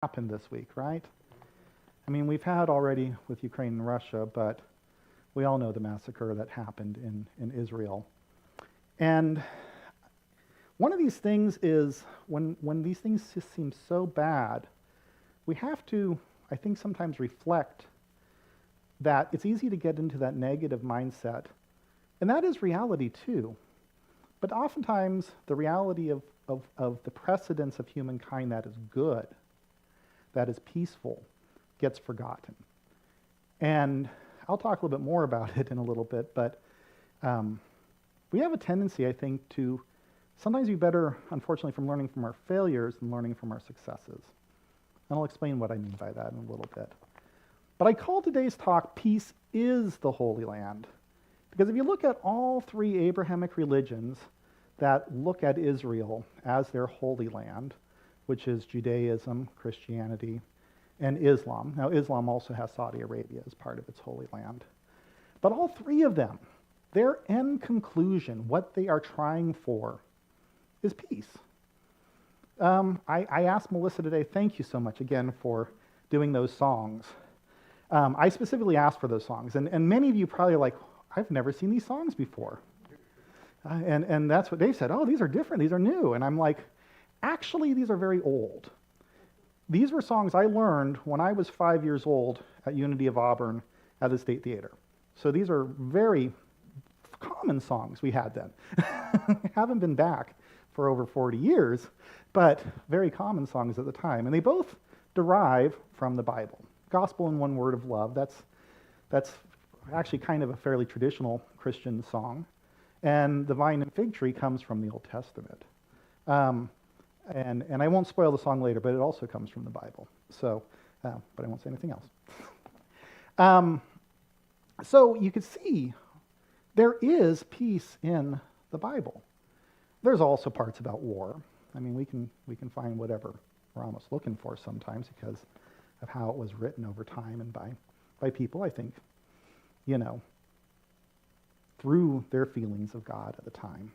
happened this week, right? I mean, we've had already with Ukraine and Russia, but we all know the massacre that happened in Israel. And one of these things is when these things just seem so bad, we have to, I think, sometimes reflect that it's easy to get into that negative mindset. And that is reality too. But oftentimes, the reality of the precedence of humankind that is good, that is peaceful, gets forgotten. And I'll talk a little bit more about it in a little bit, but we have a tendency, I think, to sometimes be better, unfortunately, from learning from our failures than learning from our successes. And I'll explain what I mean by that in a little bit. But I call today's talk, Peace is the Holy Land. Because if you look at all three Abrahamic religions that look at Israel as their holy land, which is Judaism, Christianity, and Islam. Now, Islam also has Saudi Arabia as part of its holy land. But all three of them, their end conclusion, what they are trying for, is peace. I asked Melissa today, thank you so much again for doing those songs. I specifically asked for those songs, and many of you probably are like, I've never seen these songs before. And that's what they said, oh, these are different, these are new. And I'm like, actually, these are very old. These were songs I learned when I was 5 years old at Unity of Auburn at the State Theater. So these are very common songs we had then. Haven't been back for over 40 years, but very common songs at the time. And they both derive from the Bible. Gospel in One Word of Love, that's actually kind of a fairly traditional Christian song. And The Vine and Fig Tree comes from the Old Testament. And I won't spoil the song later, but it also comes from the Bible. So, but I won't say anything else. So you can see there is peace in the Bible. There's also parts about war. I mean, we can find whatever we're almost looking for sometimes because of how it was written over time and by people, I think, through their feelings of God at the time.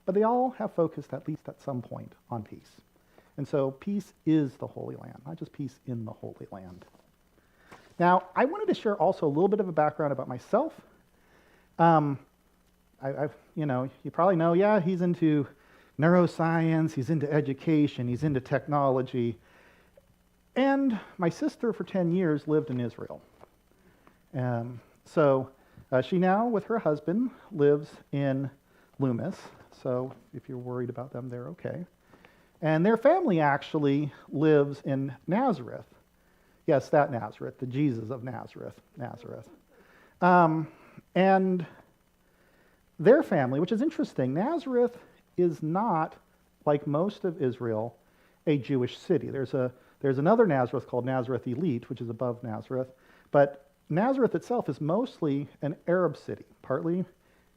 But they all have focused, at least at some point, on peace. And so peace is the Holy Land, not just peace in the Holy Land. Now, I wanted to share also a little bit of a background about myself. You probably know, yeah, he's into neuroscience, he's into education, he's into technology. And my sister for 10 years lived in Israel. So she now, with her husband, lives in Loomis. So if you're worried about them, they're okay. And their family actually lives in Nazareth. Yes, that Nazareth, the Jesus of Nazareth. And their family, which is interesting, Nazareth is not, like most of Israel, a Jewish city. There's another Nazareth called Nazareth Elite, which is above Nazareth. But Nazareth itself is mostly an Arab city, partly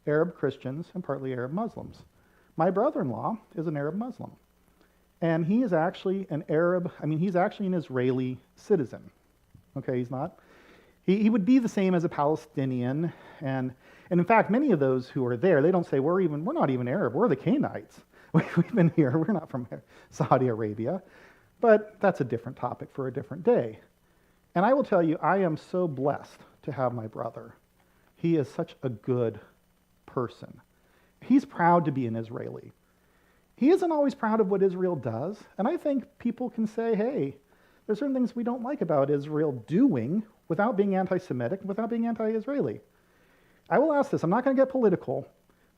Arab Christians and partly Arab Muslims. My brother-in-law is an Arab Muslim. And he is actually he's actually an Israeli citizen. Okay, he's not. He would be the same as a Palestinian. And in fact, many of those who are there, they don't say, we're not even Arab, we're the Canaanites. We've been here, we're not from Saudi Arabia. But that's a different topic for a different day. And I will tell you, I am so blessed to have my brother. He is such a good person. He's proud to be an Israeli. He isn't always proud of what Israel does, and I think people can say, hey, there's certain things we don't like about Israel doing without being anti-Semitic, without being anti-Israeli. I will ask this, I'm not going to get political,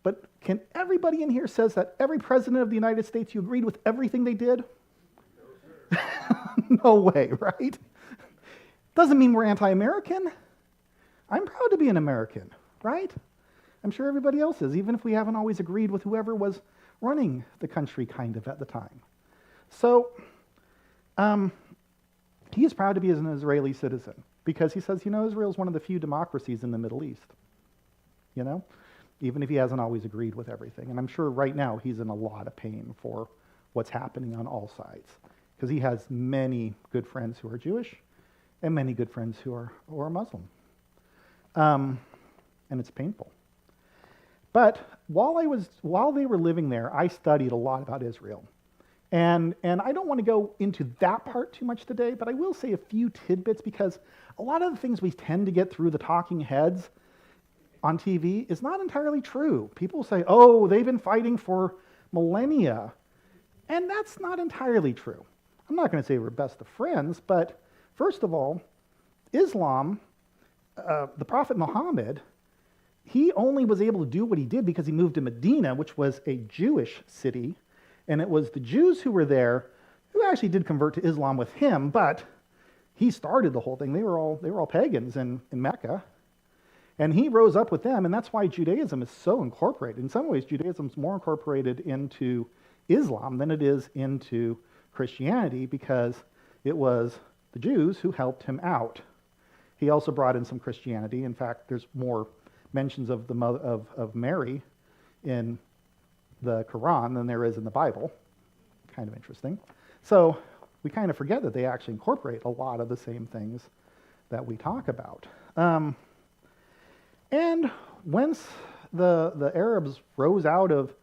but can everybody in here says that every president of the United States, you agreed with everything they did? No, no way, right? Doesn't mean we're anti-American. I'm proud to be an American, right? I'm sure everybody else is, even if we haven't always agreed with whoever was running the country kind of at the time. So he is proud to be an Israeli citizen because he says, Israel is one of the few democracies in the Middle East, even if he hasn't always agreed with everything. And I'm sure right now he's in a lot of pain for what's happening on all sides because he has many good friends who are Jewish and many good friends who are Muslim. And it's painful. But while they were living there, I studied a lot about Israel. And I don't want to go into that part too much today, but I will say a few tidbits because a lot of the things we tend to get through the talking heads on TV is not entirely true. People say, oh, they've been fighting for millennia. And that's not entirely true. I'm not going to say we're best of friends, but first of all, Islam, the Prophet Muhammad, he only was able to do what he did because he moved to Medina, which was a Jewish city. And it was the Jews who were there who actually did convert to Islam with him, but he started the whole thing. They were all pagans in Mecca. And he rose up with them, and that's why Judaism is so incorporated. In some ways, Judaism is more incorporated into Islam than it is into Christianity because it was the Jews who helped him out. He also brought in some Christianity. In fact, there's more mentions of the of Mary in the Quran than there is in the Bible. Kind of interesting. So we kind of forget that they actually incorporate a lot of the same things that we talk about. And once the Arabs rose out of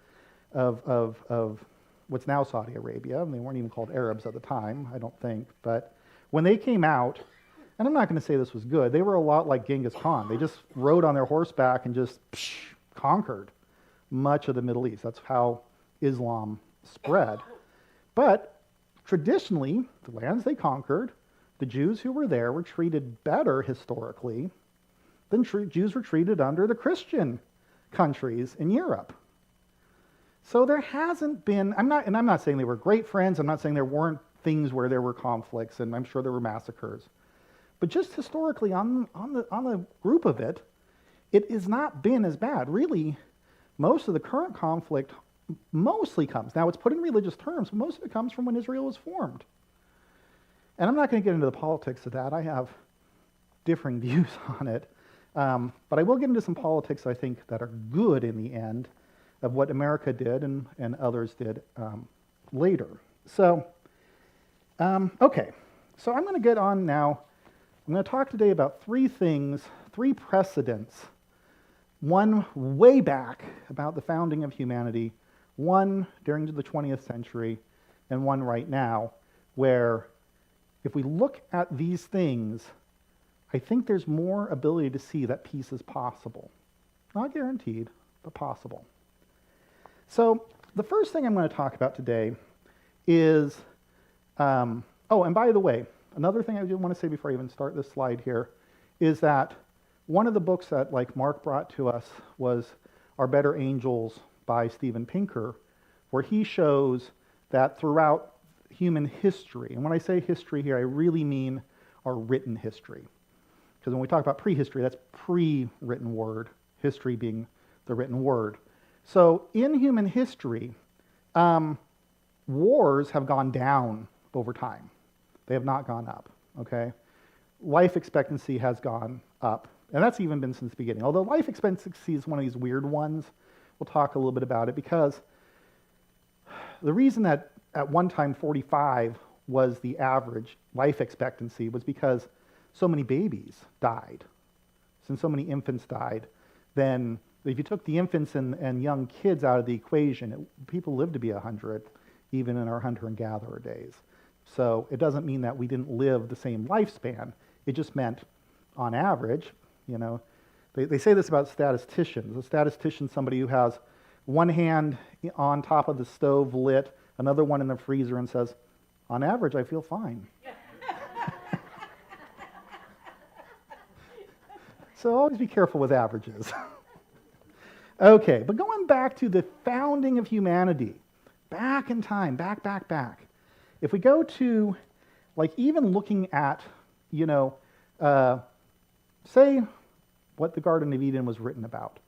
what's now Saudi Arabia, and they weren't even called Arabs at the time, I don't think, but when they came out, and I'm not going to say this was good, they were a lot like Genghis Khan. They just rode on their horseback and just conquered much of the Middle East. That's how Islam spread. But traditionally, the lands they conquered, the Jews who were there were treated better historically than Jews were treated under the Christian countries in Europe. So there hasn't been, I'm not saying they were great friends, I'm not saying there weren't things where there were conflicts, and I'm sure there were massacres. But just historically on the group of it, it has not been as bad. Really, most of the current conflict mostly comes, now it's put in religious terms, but most of it comes from when Israel was formed. And I'm not going to get into the politics of that. I have differing views on it. But I will get into some politics, I think, that are good in the end of what America did and others did later. So, okay. So I'm going to get on now. I'm going to talk today about three things, three precedents. One way back about the founding of humanity, one during the 20th century, and one right now, where if we look at these things, I think there's more ability to see that peace is possible. Not guaranteed, but possible. So the first thing I'm going to talk about today is, oh, and by the way, another thing I do want to say before I even start this slide here is that one of the books that Mark brought to us was Our Better Angels by Steven Pinker, where he shows that throughout human history, and when I say history here, I really mean our written history. Because when we talk about prehistory, that's pre-written word, history being the written word. So in human history, wars have gone down over time. They have not gone up, okay? Life expectancy has gone up, and that's even been since the beginning. Although life expectancy is one of these weird ones, we'll talk a little bit about it, because the reason that at one time 45 was the average life expectancy was because so many babies died. Since so many infants died, then if you took the infants and young kids out of the equation, people lived to be 100, even in our hunter and gatherer days. So it doesn't mean that we didn't live the same lifespan. It just meant, on average, they say this about statisticians. A statistician, somebody who has one hand on top of the stove lit, another one in the freezer, and says, on average, I feel fine. So always be careful with averages. Okay, but going back to the founding of humanity, back in time, back. If we go to, even looking at, say what the Garden of Eden was written about.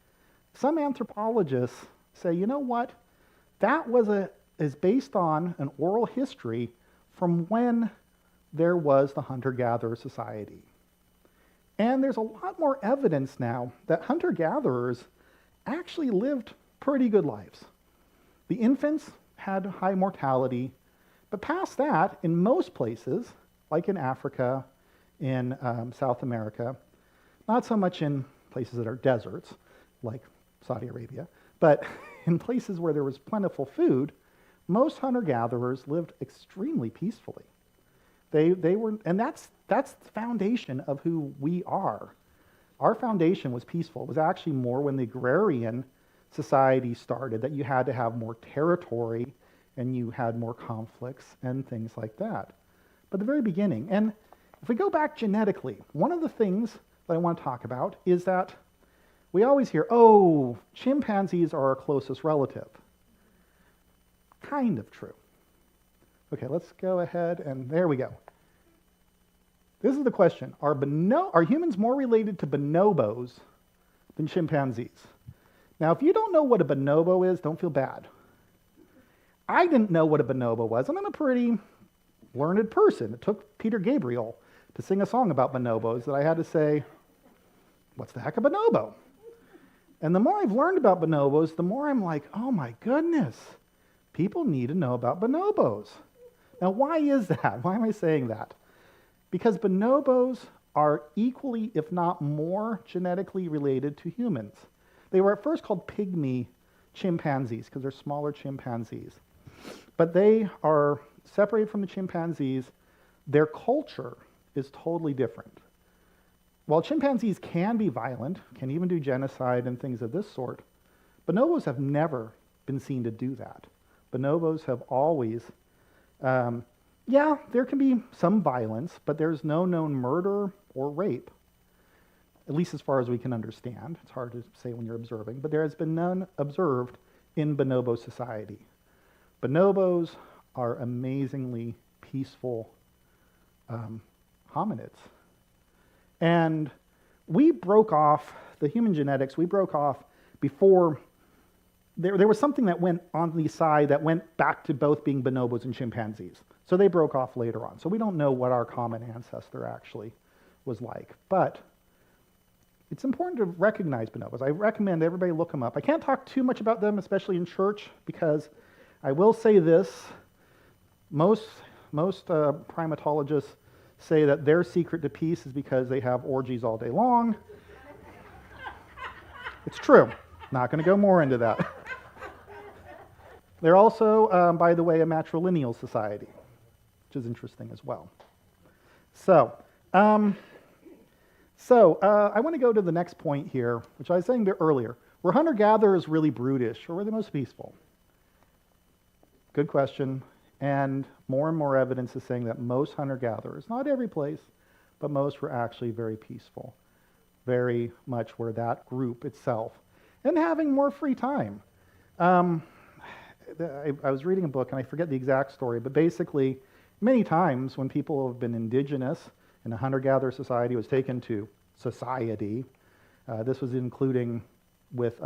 Some anthropologists say, you know what? That is based on an oral history from when there was the hunter-gatherer society. And there's a lot more evidence now that hunter-gatherers actually lived pretty good lives. The infants had high mortality, but past that, in most places, like in Africa, in South America, not so much in places that are deserts, like Saudi Arabia, but in places where there was plentiful food, most hunter-gatherers lived extremely peacefully. They were, and that's the foundation of who we are. Our foundation was peaceful. It was actually more when the agrarian society started that you had to have more territory and you had more conflicts and things like that. But the very beginning, and if we go back genetically, one of the things that I want to talk about is that we always hear, oh, chimpanzees are our closest relative. Kind of true. Okay, let's go ahead and there we go. This is the question. Are humans more related to bonobos than chimpanzees? Now, if you don't know what a bonobo is, don't feel bad. I didn't know what a bonobo was, and I'm a pretty learned person. It took Peter Gabriel to sing a song about bonobos that I had to say, what's the heck a bonobo? And the more I've learned about bonobos, the more I'm like, oh my goodness, people need to know about bonobos. Now, why is that? Why am I saying that? Because bonobos are equally, if not more, genetically related to humans. They were at first called pygmy chimpanzees because they're smaller chimpanzees. But they are separated from the chimpanzees. Their culture is totally different. While chimpanzees can be violent, can even do genocide and things of this sort, bonobos have never been seen to do that. Bonobos have always, yeah, there can be some violence, but there's no known murder or rape, at least as far as we can understand. It's hard to say when you're observing, but there has been none observed in bonobo society. Bonobos are amazingly peaceful hominids. And we broke off, the human genetics, we broke off before, there was something that went on the side that went back to both being bonobos and chimpanzees. So they broke off later on. So we don't know what our common ancestor actually was like. But it's important to recognize bonobos. I recommend everybody look them up. I can't talk too much about them, especially in church, because I will say this, most primatologists say that their secret to peace is because they have orgies all day long. It's true. Not going to go more into that. They're also, by the way, a matrilineal society, which is interesting as well. So I want to go to the next point here, which I was saying a bit earlier. Were hunter-gatherers really brutish, or were they most peaceful? Good question. And more evidence is saying that most hunter-gatherers, not every place, but most were actually very peaceful. Very much were that group itself. And having more free time. I was reading a book, and I forget the exact story, but basically, many times when people have been indigenous and a hunter-gatherer society was taken to society, this was including with,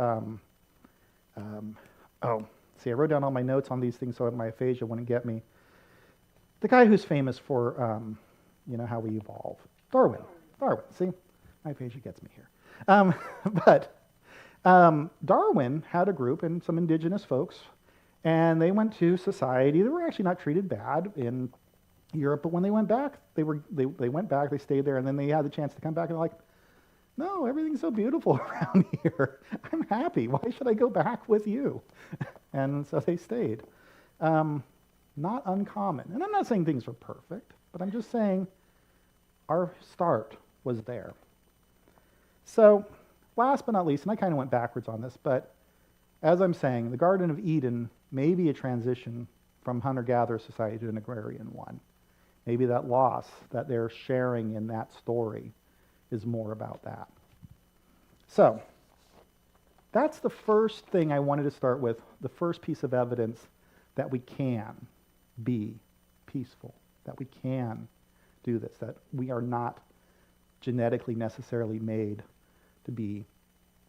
see, I wrote down all my notes on these things so my aphasia wouldn't get me. The guy who's famous for, how we evolve. Darwin. See, my aphasia gets me here. But Darwin had a group and some indigenous folks, and they went to society. They were actually not treated bad in Europe, but when they went back, they went back, they stayed there, and then they had the chance to come back, and they're like, no, everything's so beautiful around here. I'm happy. Why should I go back with you? And so they stayed. Not uncommon. And I'm not saying things were perfect, but I'm just saying our start was there. So last but not least, and I kind of went backwards on this, but as I'm saying, the Garden of Eden may be a transition from hunter-gatherer society to an agrarian one. Maybe that loss that they're sharing in that story is more about that. So that's the first thing I wanted to start with, the first piece of evidence that we can be peaceful, that we can do this, that we are not genetically necessarily made to be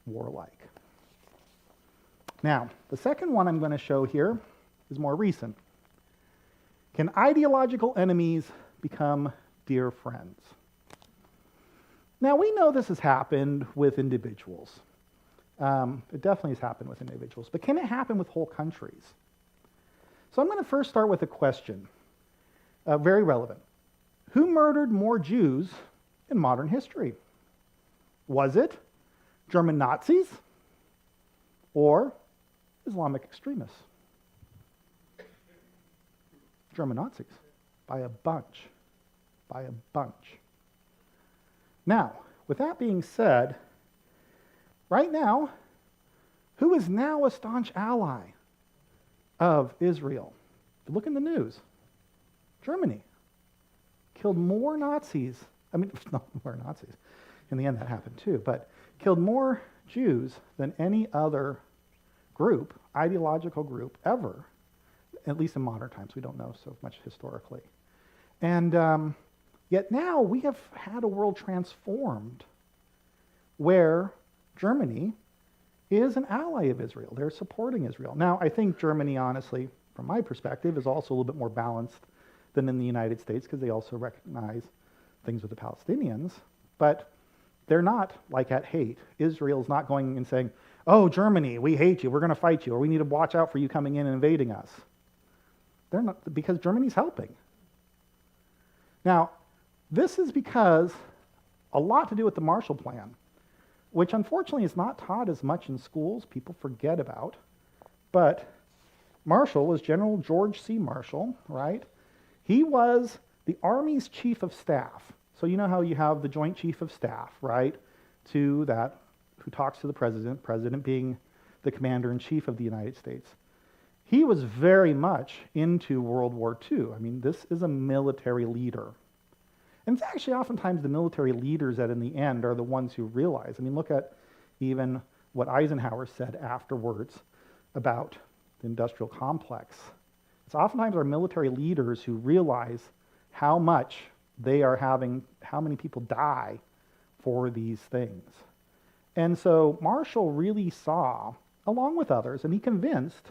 warlike. Now, the second one I'm going to show here is more recent. Can ideological enemies become dear friends? Now, we know this has happened with individuals. It definitely has happened with individuals, but can it happen with whole countries? So I'm going to first start with a question, very relevant. Who murdered more Jews in modern history? Was it German Nazis or Islamic extremists? German Nazis, by a bunch, by a bunch. Now, with that being said, right now, who is now a staunch ally of Israel? Look in the news. Germany killed more Nazis. I mean, not more Nazis. In the end, that happened too, but killed more Jews than any other group, ideological group, ever, at least in modern times. We don't know so much historically. And yet now we have had a world transformed where Germany is an ally of Israel. They're supporting Israel. Now, I think Germany, honestly, from my perspective, is also a little bit more balanced than in the United States because they also recognize things with the Palestinians. But they're not like at hate. Israel's not going and saying, oh, Germany, we hate you, we're going to fight you, or we need to watch out for you coming in and invading us. They're not, because Germany's helping. Now, this is because a lot to do with the Marshall Plan, which unfortunately is not taught as much in schools. People forget about. But Marshall was General George C. Marshall, right? He was the Army's chief of staff. So you know how you have the Joint Chief of Staff, right? To that, who talks to the president being the commander-in-chief of the United States. He was very much into World War II. I mean, this is a military leader. And it's actually oftentimes the military leaders that in the end are the ones who realize. I mean, look at even what Eisenhower said afterwards about the industrial complex. It's oftentimes our military leaders who realize how much they are having, how many people die for these things. And so Marshall really saw, along with others, and he convinced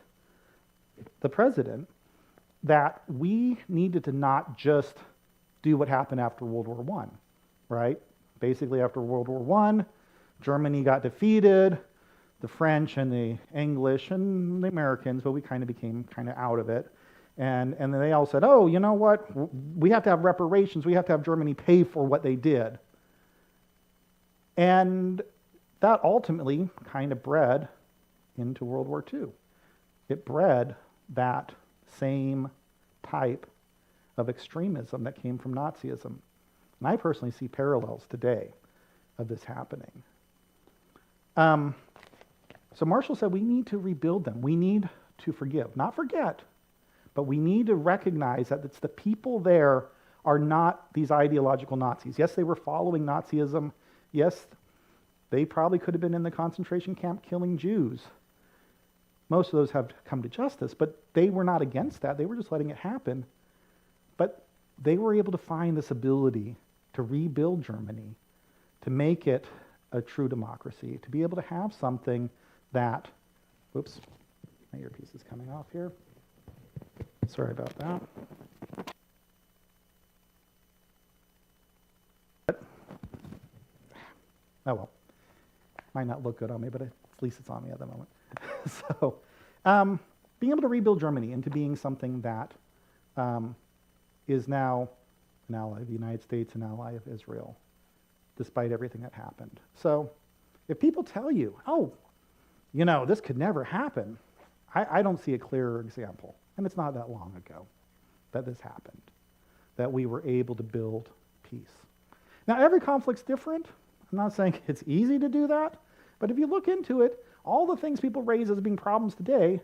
the president that we needed to not just do what happened after World War I, right? Basically, after World War I, Germany got defeated, the French and the English and the Americans, but we kind of became kind of out of it. And then they all said, oh, you know what? We have to have reparations. We have to have Germany pay for what they did. And that ultimately kind of bred into World War II. It bred that same type of extremism that came from Nazism. And I personally see parallels today of this happening. So Marshall said we need to rebuild them. We need to forgive. Not forget, but we need to recognize that it's the people there are not these ideological Nazis. Yes, they were following Nazism. Yes, they probably could have been in the concentration camp killing Jews. Most of those have come to justice, but they were not against that. They were just letting it happen. But they were able to find this ability to rebuild Germany, to make it a true democracy, to be able to have something that, whoops, my earpiece is coming off here. Sorry about that. Oh well, might not look good on me, but at least it's on me at the moment. So, being able to rebuild Germany into being something that is now an ally of the United States, an ally of Israel, despite everything that happened. So, if people tell you, oh, you know, this could never happen, I don't see a clearer example. And it's not that long ago that this happened, that we were able to build peace. Now, every conflict's different. I'm not saying it's easy to do that, but if you look into it, all the things people raise as being problems today,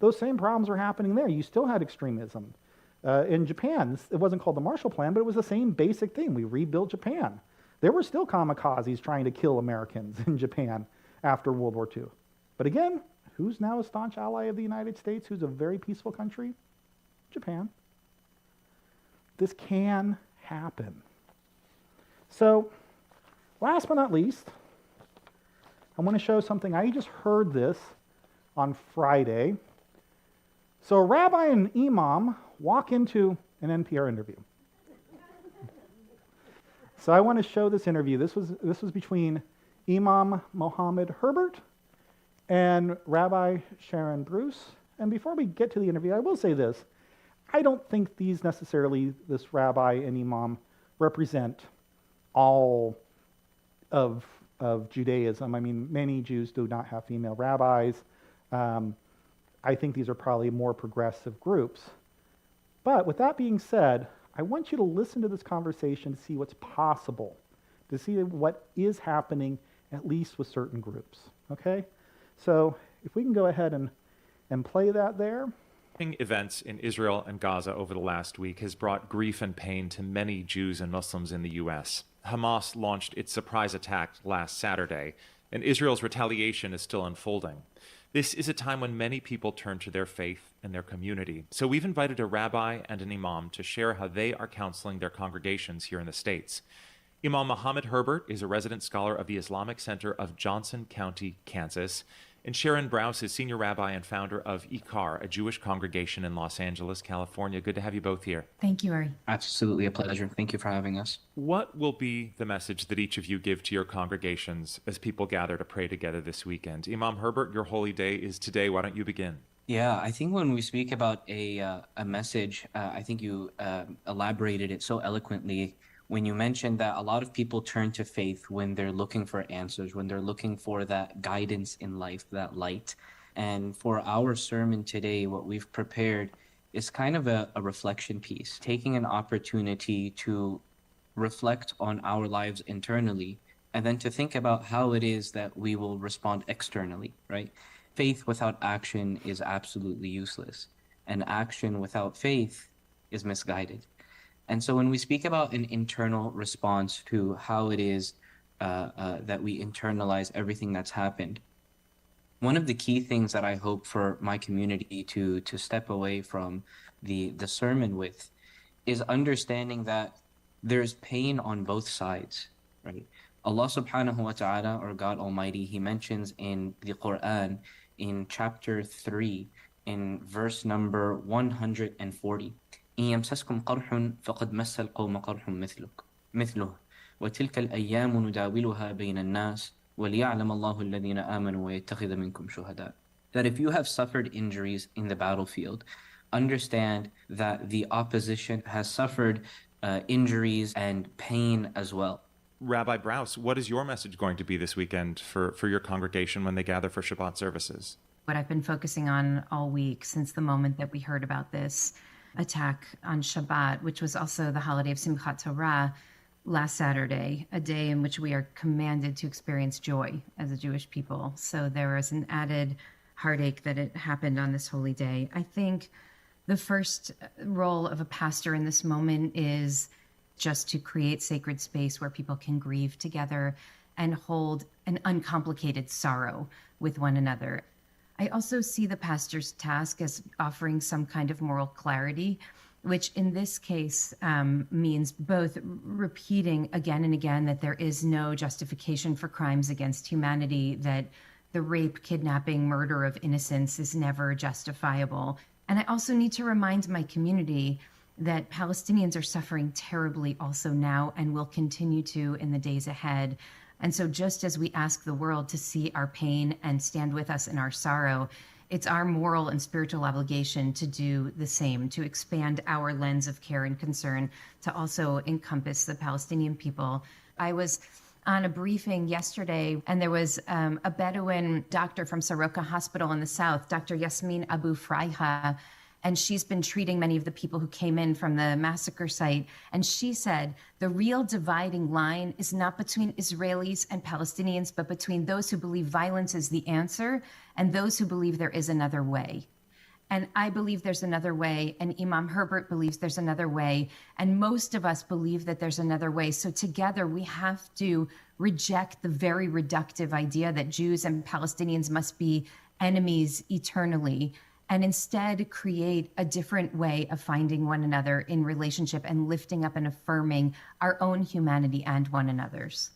those same problems are happening there. You still had extremism. In Japan, it wasn't called the Marshall Plan, but it was the same basic thing. We rebuilt Japan. There were still kamikazes trying to kill Americans in Japan after World War II. But again, who's now a staunch ally of the United States, who's a very peaceful country? Japan. This can happen. So, last but not least, I want to show something. I just heard this on Friday. So a rabbi and an imam walk into an NPR interview. So I want to show this interview. This was between Imam Mohammed Herbert and Rabbi Sharon Bruce. And before we get to the interview, I will say this. I don't think this rabbi and imam, represent all of Judaism. I mean, many Jews do not have female rabbis. I think these are probably more progressive groups. But with that being said, I want you to listen to this conversation to see what's possible, to see what is happening, at least with certain groups. Okay? So if we can go ahead and play that there. Events in Israel and Gaza over the last week has brought grief and pain to many Jews and Muslims in the U.S. Hamas launched its surprise attack last Saturday, and Israel's retaliation is still unfolding. This is a time when many people turn to their faith and their community. So we've invited a rabbi and an imam to share how they are counseling their congregations here in the States. Imam Mohammed Herbert is a resident scholar of the Islamic Center of Johnson County, Kansas. And Sharon Brous is senior rabbi and founder of IKAR, a Jewish congregation in Los Angeles, California. Good to have you both here. Thank you, Ari. Absolutely a pleasure. Thank you for having us. What will be the message that each of you give to your congregations as people gather to pray together this weekend? Imam Herbert, your holy day is today. Why don't you begin? Yeah, I think when we speak about a message, I think you elaborated it so eloquently when you mentioned that a lot of people turn to faith when they're looking for answers, when they're looking for that guidance in life, that light. And for our sermon today, what we've prepared is kind of a reflection piece, taking an opportunity to reflect on our lives internally, and then to think about how it is that we will respond externally, right? Faith without action is absolutely useless, and action without faith is misguided. And so when we speak about an internal response to how it is that we internalize everything that's happened, one of the key things that I hope for my community to step away from the sermon with is understanding that there's pain on both sides, right? Allah subhanahu wa ta'ala, or God Almighty, He mentions in the Quran in chapter 3, in verse number 140, إن يمسسكم قرح فقد مس القوم قرح مثله وتلك الأيام نداولها بين الناس وليعلم الله الذين آمنوا ويتخذ منكم شهداء. That if you have suffered injuries in the battlefield, understand that the opposition has suffered injuries and pain as well. Rabbi Brous, what is your message going to be this weekend for your congregation when they gather for Shabbat services? What I've been focusing on all week since the moment that we heard about this attack on Shabbat, which was also the holiday of Simchat Torah, last Saturday, a day in which we are commanded to experience joy as a Jewish people. So there was an added heartache that it happened on this holy day. I think the first role of a pastor in this moment is just to create sacred space where people can grieve together and hold an uncomplicated sorrow with one another. I also see the pastor's task as offering some kind of moral clarity, which in this case means both repeating again and again that there is no justification for crimes against humanity, that the rape, kidnapping, murder of innocents is never justifiable. And I also need to remind my community that Palestinians are suffering terribly also now and will continue to in the days ahead. And so just as we ask the world to see our pain and stand with us in our sorrow, it's our moral and spiritual obligation to do the same, to expand our lens of care and concern to also encompass the Palestinian people. I was on a briefing yesterday, and there was a Bedouin doctor from Soroka Hospital in the south, Dr. Yasmin Abu Fraiha, and she's been treating many of the people who came in from the massacre site. And she said, the real dividing line is not between Israelis and Palestinians, but between those who believe violence is the answer and those who believe there is another way. And I believe there's another way, and Imam Herbert believes there's another way, and most of us believe that there's another way. So together we have to reject the very reductive idea that Jews and Palestinians must be enemies eternally, and instead create a different way of finding one another in relationship and lifting up and affirming our own humanity and one another's.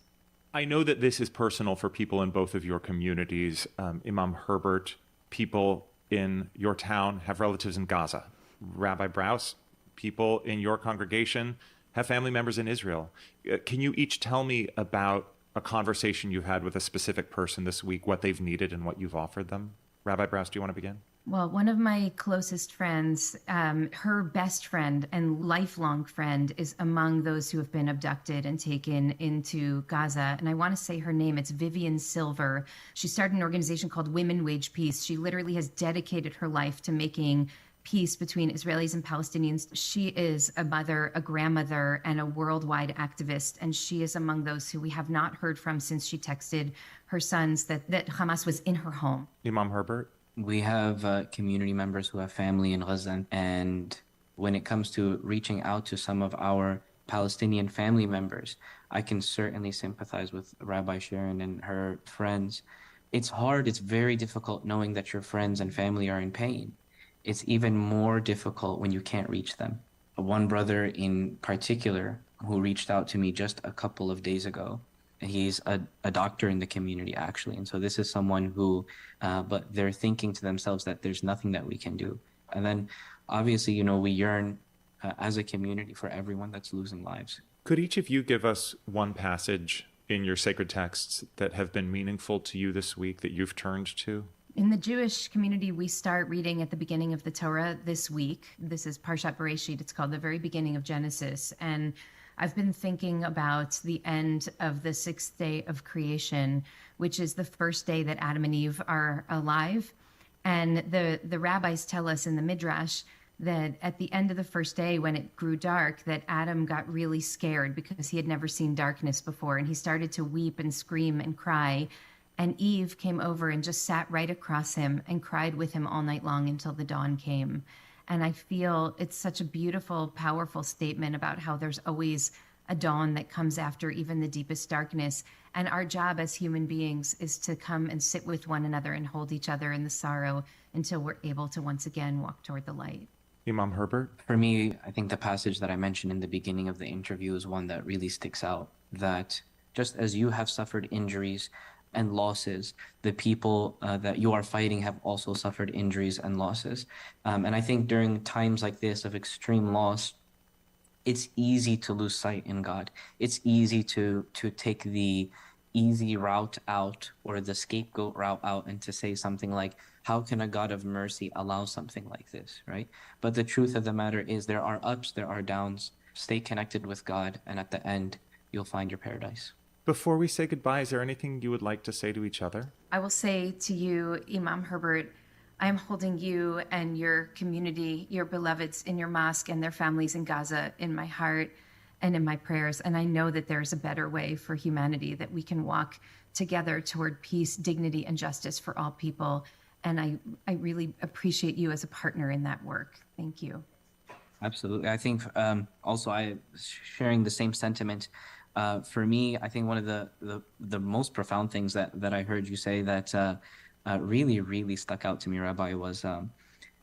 I know that this is personal for people in both of your communities. Imam Herbert, people in your town have relatives in Gaza. Rabbi Brous, people in your congregation have family members in Israel. Can you each tell me about a conversation you've had with a specific person this week, what they've needed and what you've offered them? Rabbi Brous, do you want to begin? Well, one of my closest friends, her best friend and lifelong friend is among those who have been abducted and taken into Gaza. And I want to say her name. It's Vivian Silver. She started an organization called Women Wage Peace. She literally has dedicated her life to making peace between Israelis and Palestinians. She is a mother, a grandmother, and a worldwide activist. And she is among those who we have not heard from since she texted her sons that Hamas was in her home. Imam Herbert? We have community members who have family in Gaza, and when it comes to reaching out to some of our Palestinian family members, I can certainly sympathize with Rabbi Sharon and her friends. It's hard, it's very difficult knowing that your friends and family are in pain. It's even more difficult when you can't reach them. One brother in particular who reached out to me just a couple of days ago, he's a doctor in the community, actually. And so this is someone who, but they're thinking to themselves that there's nothing that we can do. And then obviously, you know, we yearn as a community for everyone that's losing lives. Could each of you give us one passage in your sacred texts that have been meaningful to you this week that you've turned to? In the Jewish community, we start reading at the beginning of the Torah this week. This is Parshat Bereshit. It's called the very beginning of Genesis. And I've been thinking about the end of the sixth day of creation, which is the first day that Adam and Eve are alive. And the rabbis tell us in the Midrash that at the end of the first day, when it grew dark, that Adam got really scared because he had never seen darkness before. And he started to weep and scream and cry. And Eve came over and just sat right across him and cried with him all night long until the dawn came. And I feel it's such a beautiful, powerful statement about how there's always a dawn that comes after even the deepest darkness. And our job as human beings is to come and sit with one another and hold each other in the sorrow until we're able to once again walk toward the light. Imam Herbert? For me, I think the passage that I mentioned in the beginning of the interview is one that really sticks out, that just as you have suffered injuries and losses, the people that you are fighting have also suffered injuries and losses. And I think during times like this of extreme loss, it's easy to lose sight in God. It's easy to take the easy route out or the scapegoat route out and to say something like, how can a God of mercy allow something like this, right? But the truth of the matter is there are ups, there are downs. Stay connected with God, and at the end, you'll find your paradise. Before we say goodbye, is there anything you would like to say to each other? I will say to you, Imam Herbert, I am holding you and your community, your beloveds in your mosque and their families in Gaza in my heart and in my prayers. And I know that there's a better way for humanity, that we can walk together toward peace, dignity, and justice for all people. And I really appreciate you as a partner in that work. Thank you. Absolutely. I think also I sharing the same sentiment. For me, I think one of the most profound things that I heard you say that really, really stuck out to me, Rabbi, was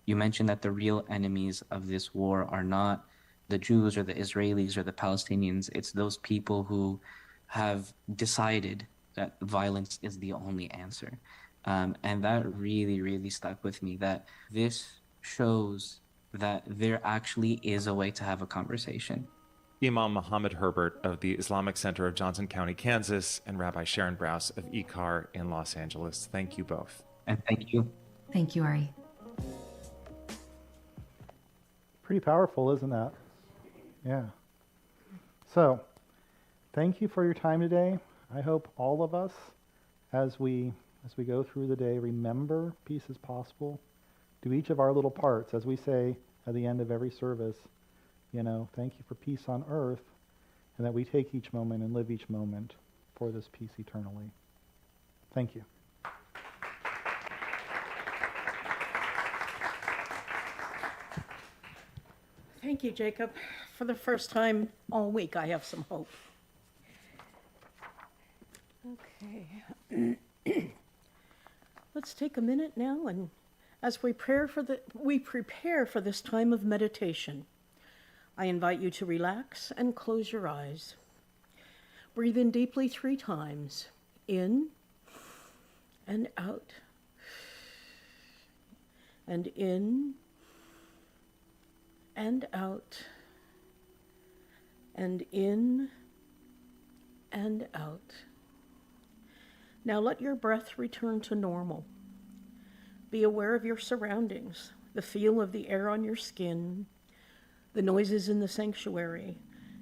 you mentioned that the real enemies of this war are not the Jews or the Israelis or the Palestinians. It's those people who have decided that violence is the only answer. And that really, really stuck with me, that this shows that there actually is a way to have a conversation. Imam Muhammad Herbert of the Islamic Center of Johnson County, Kansas, and Rabbi Sharon Brous of IKAR in Los Angeles. Thank you both. And thank you. Thank you, Ari. Pretty powerful, isn't that? Yeah. So, thank you for your time today. I hope all of us, as we go through the day, remember peace is possible. Do each of our little parts, as we say at the end of every service, thank you for peace on earth, and that we take each moment and live each moment for this peace eternally. Thank you. Thank you, Jacob. For the first time all week, I have some hope. Okay. Let's take a minute now, and as we prepare for this time of meditation, I invite you to relax and close your eyes. Breathe in deeply 3 times, in and out, and in and out, and in and out. Now let your breath return to normal. Be aware of your surroundings, the feel of the air on your skin, the noises in the sanctuary,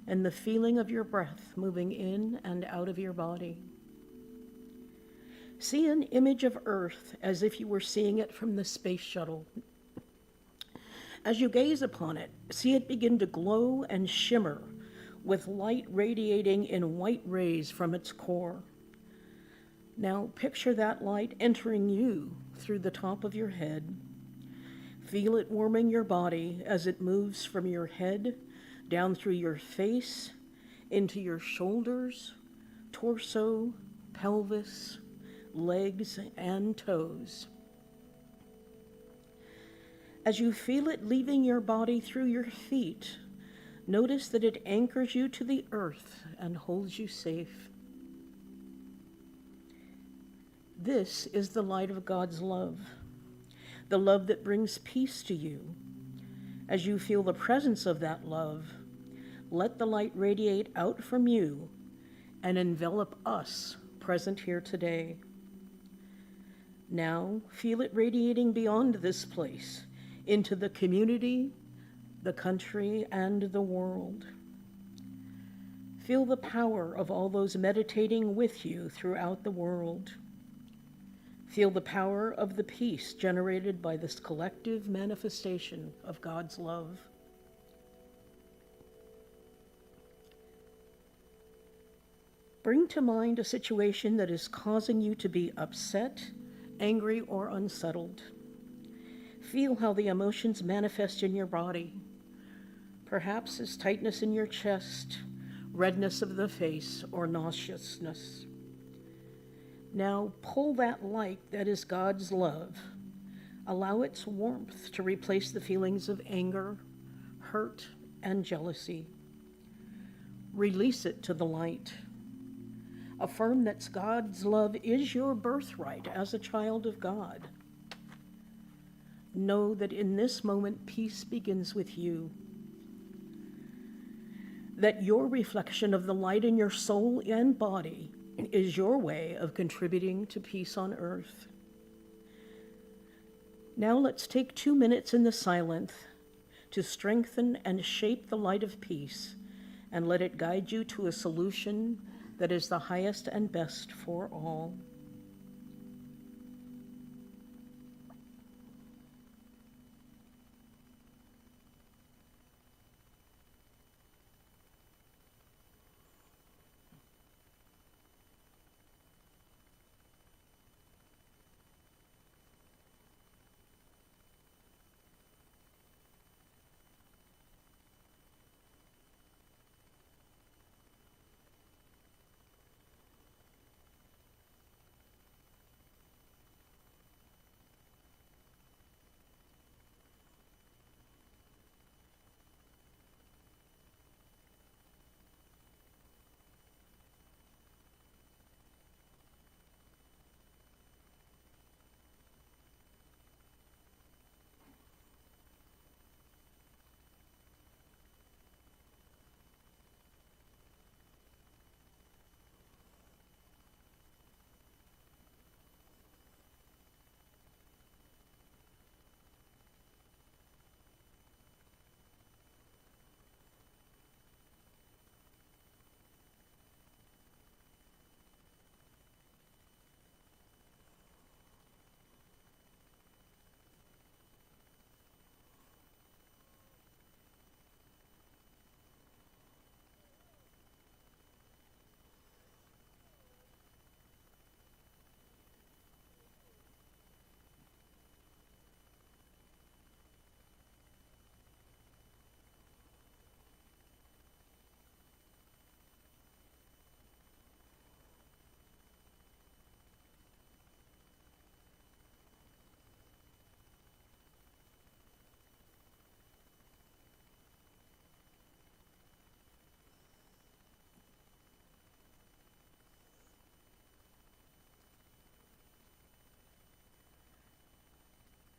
and the feeling of your breath moving in and out of your body. See an image of Earth as if you were seeing it from the space shuttle. As you gaze upon it, see it begin to glow and shimmer with light radiating in white rays from its core. Now picture that light entering you through the top of your head. Feel it warming your body as it moves from your head down through your face, into your shoulders, torso, pelvis, legs, and toes. As you feel it leaving your body through your feet, notice that it anchors you to the earth and holds you safe. This is the light of God's love, the love that brings peace to you. As you feel the presence of that love, let the light radiate out from you and envelop us present here today. Now feel it radiating beyond this place into the community, the country, and the world. Feel the power of all those meditating with you throughout the world. Feel the power of the peace generated by this collective manifestation of God's love. Bring to mind a situation that is causing you to be upset, angry, or unsettled. Feel how the emotions manifest in your body. Perhaps as tightness in your chest, redness of the face, or nauseousness. Now pull that light that is God's love. Allow its warmth to replace the feelings of anger, hurt, and jealousy. Release it to the light. Affirm that God's love is your birthright as a child of God. Know that in this moment, peace begins with you. That your reflection of the light in your soul and body is your way of contributing to peace on earth. Now let's take 2 minutes in the silence to strengthen and shape the light of peace and let it guide you to a solution that is the highest and best for all.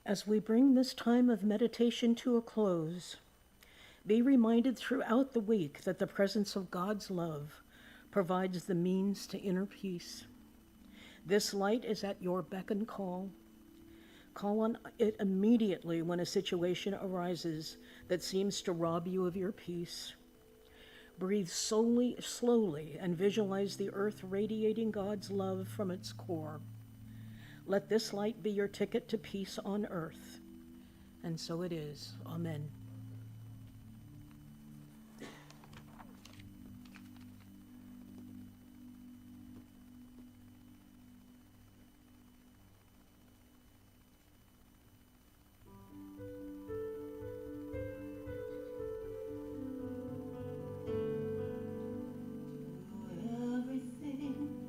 As we bring this time of meditation to a close, be reminded throughout the week that the presence of God's love provides the means to inner peace. This light is at your beck and call. Call on it immediately when a situation arises that seems to rob you of your peace. Breathe slowly, and visualize the earth radiating God's love from its core. Let this light be your ticket to peace on earth. and so it is. Amen.